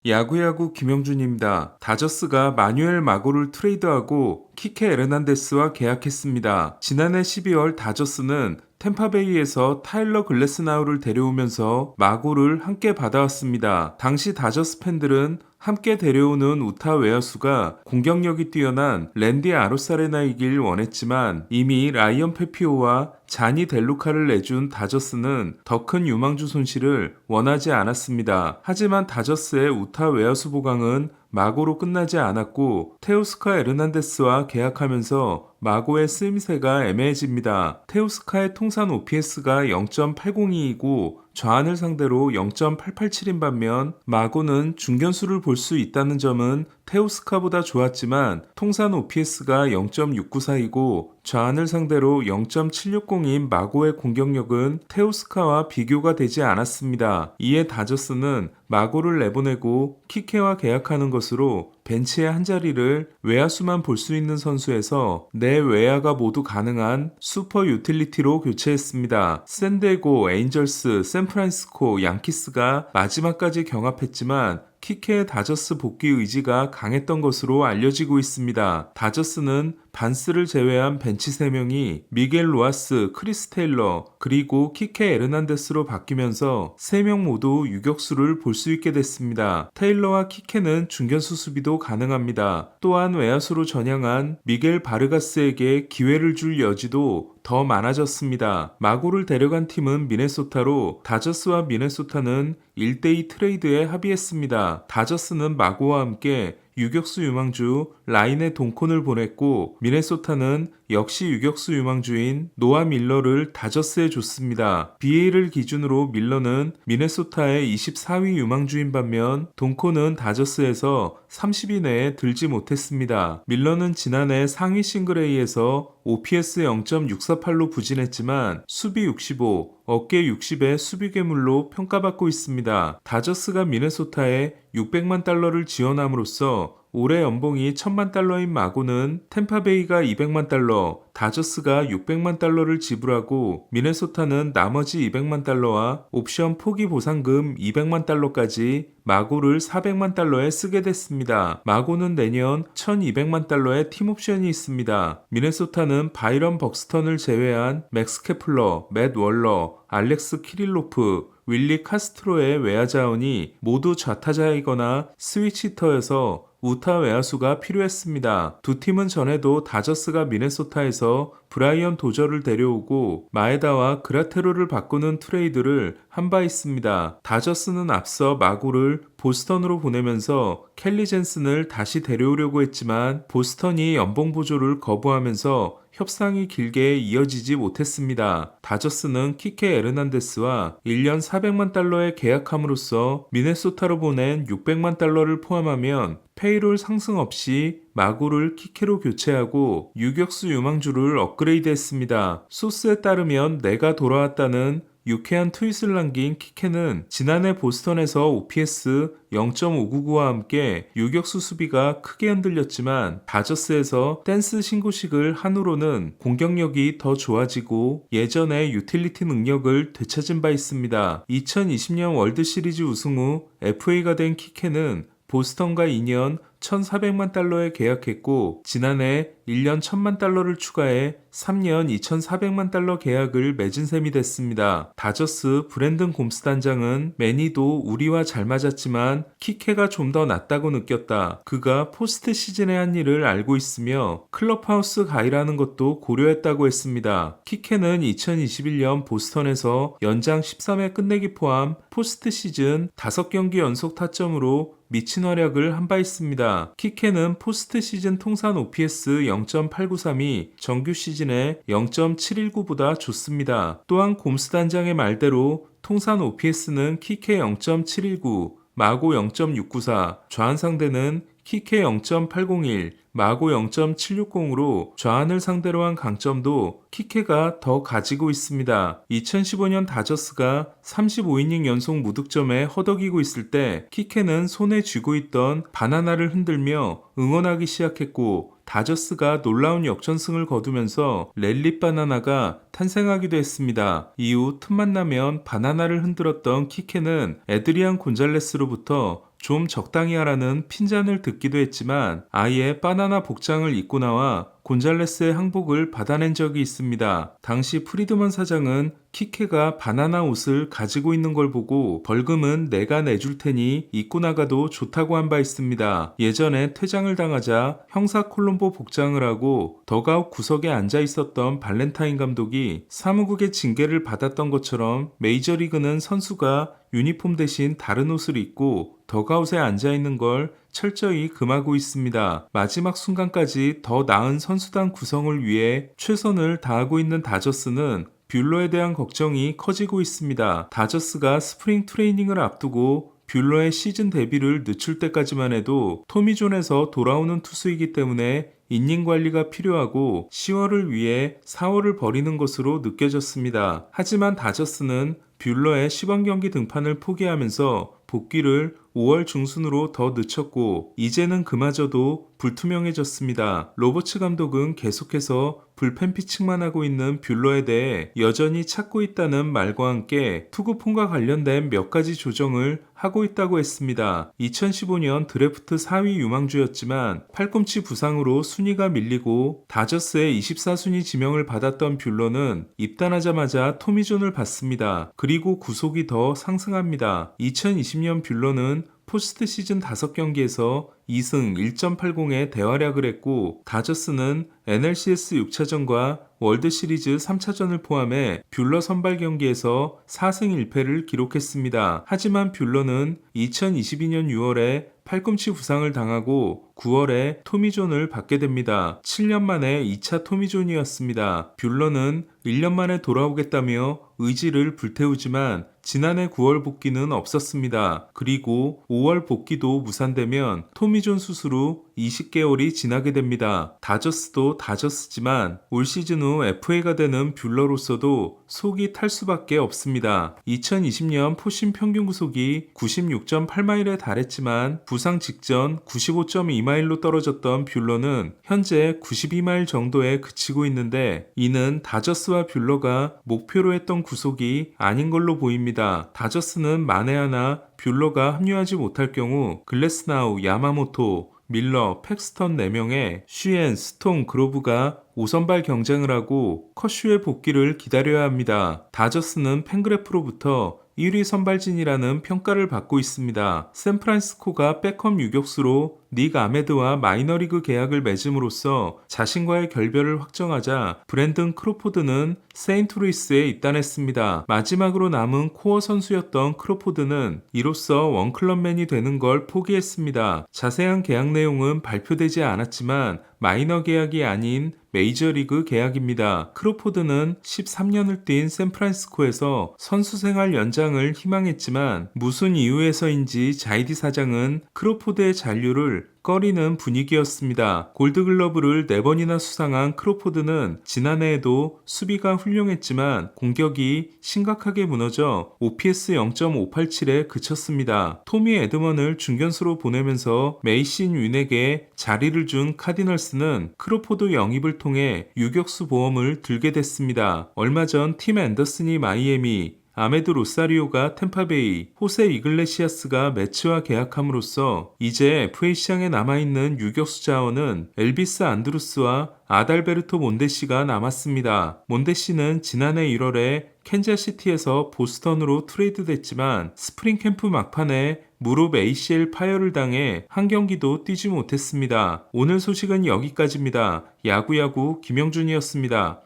야구야구 김영준입니다. 다저스가 마뉴엘 마고를 트레이드하고 키케 에르난데스와 계약했습니다. 지난해 12월 다저스는 템파베이에서 타일러 글래스나우를 데려오면서 마고를 함께 받아왔습니다. 당시 다저스 팬들은 함께 데려오는 우타 외야수가 공격력이 뛰어난 랜디 아로사레나이길 원했지만 이미 라이언 페피오와 자니 델루카를 내준 다저스는 더 큰 유망주 손실을 원하지 않았습니다. 하지만 다저스의 우타 외야수 보강은 마고로 끝나지 않았고 테오스카 에르난데스와 계약하면서 마고의 쓰임새가 애매해집니다. 테오스카의 통산 OPS가 0.802이고 좌안을 상대로 0.887인 반면 마고는 중견수를 볼 수 있다는 점은 테오스카보다 좋았지만 통산 OPS가 0.694이고 좌안을 상대로 0.760인 마고의 공격력은 테오스카와 비교가 되지 않았습니다. 이에 다저스는 마고를 내보내고 키케와 계약하는 것으로 벤치의 한 자리를 외야수만 볼 수 있는 선수에서 내 외야가 모두 가능한 슈퍼 유틸리티로 교체했습니다. 샌디에고, 에인절스, 샌프란시스코, 양키스가 마지막까지 경합했지만 키케의 다저스 복귀 의지가 강했던 것으로 알려지고 있습니다. 다저스는 반스를 제외한 벤치 3명이 미겔 로하스, 크리스 테일러, 그리고 키케 에르난데스로 바뀌면서 3명 모두 유격수를 볼 수 있게 됐습니다. 테일러와 키케는 중견수 수비도 가능합니다. 또한 외야수로 전향한 미겔 바르가스에게 기회를 줄 여지도 더 많아졌습니다. 마고를 데려간 팀은 미네소타로 다저스와 미네소타는 1대2 트레이드에 합의했습니다. 다저스는 마고와 함께 유격수 유망주 라인의 동콘을 보냈고 미네소타는 역시 유격수 유망주인 노아 밀러를 다저스에 줬습니다. BA를 기준으로 밀러는 미네소타의 24위 유망주인 반면 동콘은 다저스에서 30위 내에 들지 못했습니다. 밀러는 지난해 상위 싱글A에서 OPS 0.648로 부진했지만 수비 65, 어깨 60의 수비 괴물로 평가받고 있습니다. 다저스가 미네소타에 600만 달러를 지원함으로써 올해 연봉이 1000만 달러인 마고는 템파베이가 200만 달러, 다저스가 600만 달러를 지불하고 미네소타는 나머지 200만 달러와 옵션 포기 보상금 200만 달러까지 마고를 400만 달러에 쓰게 됐습니다. 마고는 내년 1200만 달러의 팀옵션이 있습니다. 미네소타는 바이런 벅스턴을 제외한 맥스 케플러, 맷 월러, 알렉스 키릴로프, 윌리 카스트로의 외야 자원이 모두 좌타자이거나 스위치터여서 우타 외야수가 필요했습니다. 두 팀은 전에도 다저스가 미네소타에서 브라이언 도저를 데려오고 마에다와 그라테로를 바꾸는 트레이드를 한 바 있습니다. 다저스는 앞서 마고를 보스턴으로 보내면서 켈리 젠슨을 다시 데려오려고 했지만 보스턴이 연봉 보조를 거부하면서 협상이 길게 이어지지 못했습니다. 다저스는 키케 에르난데스와 1년 400만 달러에 계약함으로써 미네소타로 보낸 600만 달러를 포함하면 페이롤 상승 없이 마고를 키케로 교체하고 유격수 유망주를 업그레이드했습니다. 소스에 따르면 내가 돌아왔다는 유쾌한 트윗을 남긴 키케는 지난해 보스턴에서 OPS 0.599와 함께 유격수 수비가 크게 흔들렸지만 다저스에서 댄스 신고식을 한 후로는 공격력이 더 좋아지고 예전의 유틸리티 능력을 되찾은 바 있습니다. 2020년 월드시리즈 우승 후 FA가 된 키케는 보스턴과 2년 1,400만 달러에 계약했고 지난해 1년 1,000만 달러를 추가해 3년 2,400만 달러 계약을 맺은 셈이 됐습니다. 다저스 브랜든 곰스 단장은 매니도 우리와 잘 맞았지만 키케가 좀 더 낫다고 느꼈다. 그가 포스트 시즌에 한 일을 알고 있으며 클럽하우스 가이라는 것도 고려했다고 했습니다. 키케는 2021년 보스턴에서 연장 13회 끝내기 포함 포스트 시즌 5경기 연속 타점으로 미친 활약을 한 바 있습니다. 키케는 포스트 시즌 통산 OPS 0.893이 정규 시즌에 0.719보다 좋습니다. 또한 곰스 단장의 말대로 통산 OPS는 키케 0.719, 마고 0.694, 좌안 상대는 키케 0.801, 마고 0.760으로 좌안을 상대로 한 강점도 키케가 더 가지고 있습니다. 2015년 다저스가 35이닝 연속 무득점에 허덕이고 있을 때 키케는 손에 쥐고 있던 바나나를 흔들며 응원하기 시작했고 다저스가 놀라운 역전승을 거두면서 랠리 바나나가 탄생하기도 했습니다. 이후 틈만 나면 바나나를 흔들었던 키케는 에드리안 곤잘레스로부터 좀 적당히 하라는 핀잔을 듣기도 했지만 아예 바나나 복장을 입고 나와 곤잘레스의 항복을 받아낸 적이 있습니다. 당시 프리드먼 사장은 키케가 바나나 옷을 가지고 있는 걸 보고 벌금은 내가 내줄 테니 입고 나가도 좋다고 한 바 있습니다. 예전에 퇴장을 당하자 형사 콜롬보 복장을 하고 더가웃 구석에 앉아 있었던 발렌타인 감독이 사무국의 징계를 받았던 것처럼 메이저리그는 선수가 유니폼 대신 다른 옷을 입고 더가웃에 앉아 있는 걸 철저히 금하고 있습니다. 마지막 순간까지 더 나은 선수단 구성을 위해 최선을 다하고 있는 다저스는 뷰러에 대한 걱정이 커지고 있습니다. 다저스가 스프링 트레이닝을 앞두고 뷰러의 시즌 데뷔를 늦출 때까지만 해도 토미존에서 돌아오는 투수이기 때문에 이닝 관리가 필요하고 10월을 위해 4월을 버리는 것으로 느껴졌습니다. 하지만 다저스는 뷰러의 시범 경기 등판을 포기하면서 복귀를 5월 중순으로 더 늦췄고 이제는 그마저도 불투명해졌습니다. 로버츠 감독은 계속해서 불펜 피칭만 하고 있는 뷰러에 대해 여전히 찾고 있다는 말과 함께 투구폼과 관련된 몇 가지 조정을 하고 있다고 했습니다. 2015년 드래프트 4위 유망주였지만 팔꿈치 부상으로 순위가 밀리고 다저스의 24순위 지명을 받았던 뷰러는 입단하자마자 토미존을 받습니다. 그리고 구속이 더 상승합니다. 2020년 뷰러는 포스트 시즌 5경기에서 2승 1.80의 대활약을 했고 다저스는 NLCS 6차전과 월드시리즈 3차전을 포함해 뷰러 선발 경기에서 4승 1패를 기록했습니다. 하지만 뷰러는 2022년 6월에 팔꿈치 부상을 당하고 9월에 토미존을 받게 됩니다. 7년 만에 2차 토미존이었습니다. 뷰러는 1년 만에 돌아오겠다며 의지를 불태우지만 지난해 9월 복귀는 없었습니다. 그리고 5월 복귀도 무산되면 토미존 수술 후 20개월이 지나게 됩니다. 다저스도 다저스지만 올 시즌 후 FA가 되는 뷰러로서도 속이 탈 수밖에 없습니다. 2020년 포심 평균 구속이 96.8마일에 달했지만 부상 직전 95.2마일로 떨어졌던 뷰러는 현재 92마일 정도에 그치고 있는데 이는 다저스와 뷰러가 목표로 했던 구속이 아닌 걸로 보입니다. 다저스는 만에 하나 뷰러가 합류하지 못할 경우 글래스나우, 야마모토, 밀러, 팩스턴 4명의 쉬엔, 스톤, 그로브가 5선발 경쟁을 하고 커쇼의 복귀를 기다려야 합니다. 다저스는 팬그래프로부터 1위 선발진이라는 평가를 받고 있습니다. 샌프란시스코가 백홈 유격수로 닉 아메드와 마이너리그 계약을 맺음으로써 자신과의 결별을 확정하자 브랜든 크로포드는 세인트루이스에 입단했습니다. 마지막으로 남은 코어 선수였던 크로포드는 이로써 원클럽맨이 되는 걸 포기했습니다. 자세한 계약 내용은 발표되지 않았지만 마이너 계약이 아닌 메이저리그 계약입니다. 크로포드는 13년을 뛴 샌프란시스코에서 선수 생활 연장을 희망했지만 무슨 이유에서인지 자이디 사장은 크로포드의 잔류를 꺼리는 분위기였습니다. 골드글러브를 4번이나 수상한 크로포드는 지난해에도 수비가 훌륭했지만 공격이 심각하게 무너져 OPS 0.587에 그쳤습니다. 토미 에드먼을 중견수로 보내면서 메이신 윈에게 자리를 준 카디널스는 크로포드 영입을 통해 유격수 보험을 들게 됐습니다. 얼마 전 팀 앤더슨이 마이애미, 아메드 로사리오가 템파베이, 호세 이글레시아스가 매치와 계약함으로써 이제 FA 시장에 남아있는 유격수 자원은 엘비스 안드루스와 아달베르토 몬데시가 남았습니다. 몬데시는 지난해 1월에 캔자시티에서 보스턴으로 트레이드 됐지만 스프링 캠프 막판에 무릎 ACL 파열을 당해 한 경기도 뛰지 못했습니다. 오늘 소식은 여기까지입니다. 야구야구 김영준이었습니다.